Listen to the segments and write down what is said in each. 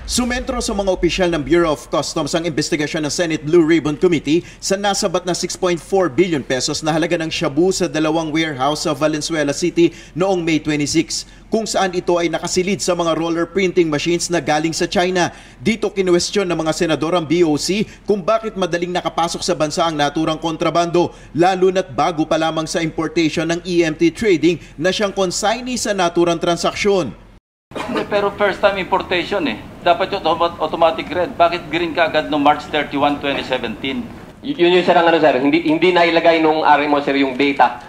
Sumentro sa mga opisyal ng Bureau of Customs ang investigasyon ng Senate Blue Ribbon Committee sa nasabat na 6.4 billion pesos na halaga ng shabu sa dalawang warehouse sa Valenzuela City noong May 26, kung saan ito ay nakasilid sa mga roller printing machines na galing sa China. Dito kinuwestiyon ng mga senador ang BOC kung bakit madaling nakapasok sa bansa ang naturang kontrabando, lalo na't bago pa lamang sa importation ng EMT Trading na siyang consignee sa naturang transaksyon. Pero first time importation Dapat yung automatic red. Bakit green ka agad noong March 31, 2017? Yun yung sir, sir. Hindi nailagay nung RMO sir yung data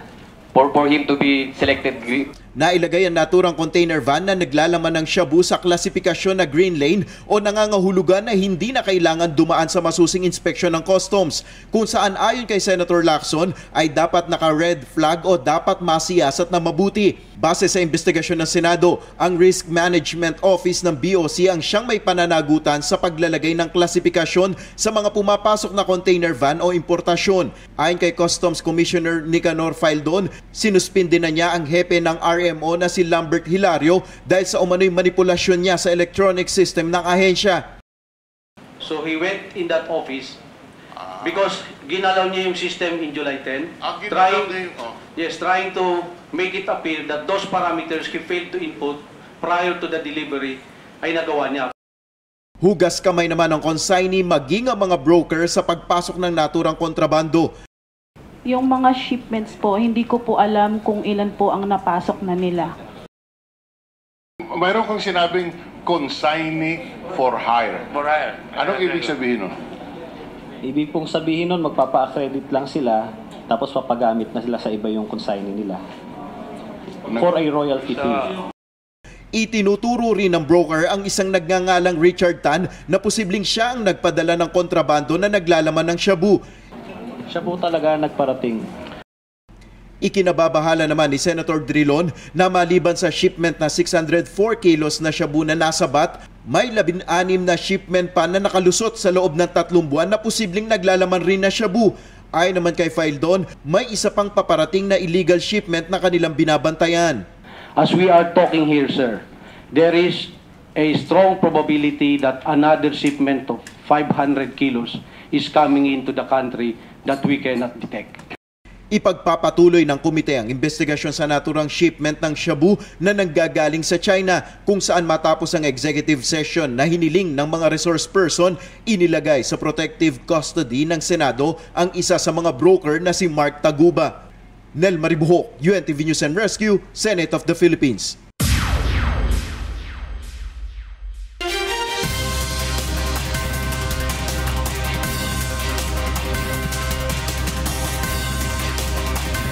for him to be selected green. Nailagay ang naturang container van na naglalaman ng shabu sa klasifikasyon na green lane o nangangahulugan na hindi na kailangan dumaan sa masusing inspeksyon ng customs, kung saan ayon kay Senator Lacson ay dapat naka-red flag o dapat masiyasat na mabuti. Base sa investigasyon ng Senado, ang Risk Management Office ng BOC ang siyang may pananagutan sa paglalagay ng klasifikasyon sa mga pumapasok na container van o importasyon. Ayon kay Customs Commissioner Nicanor Faldon, sinuspinde na niya ang hepe ng RMO na si Lambert Hilario dahil sa umano'y manipulasyon niya sa electronic system ng ahensya. So he went in that office because ginalaw niya yung system in July 10, trying to make it appear that those parameters he failed to input prior to the delivery ay nagawa niya. Hugas kamay naman ng consignee maging ang mga broker sa pagpasok ng naturang kontrabando. Yung mga shipments po, hindi ko po alam kung ilan po ang napasok na nila. Mayroon kong sinabing consignee for hire. For hire. Anong ibig sabihin nun? Ibig pong sabihin nun, magpapa-accredit lang sila, tapos papagamit na sila sa iba yung consignee nila. For a royalty fee. Itinuturo rin ng broker ang isang nagngangalang Richard Tan na posibleng siya ang nagpadala ng kontrabando na naglalaman ng shabu. Siya po talaga nagparating. Ikinababahala naman ni Senator Drilon na maliban sa shipment na 604 kilos na shabu na nasabat, may 16 na shipment pa na nakalusot sa loob ng 3 buwan na posibleng naglalaman rin na shabu. Ayon naman kay Faldon, may isa pang paparating na illegal shipment na kanilang binabantayan. As we are talking here, sir, there is a strong probability that another shipment of 500 kilos is coming into the country that we cannot detect. Ipagpapatuloy ng komite ang investigasyon sa naturang shipment ng shabu na nanggagaling sa China, kung saan matapos ang executive session na hiniling ng mga resource person, inilagay sa protective custody ng Senado ang isa sa mga broker na si Mark Taguba. Nel Maribuhok, UNTV News and Rescue, Senate of the Philippines.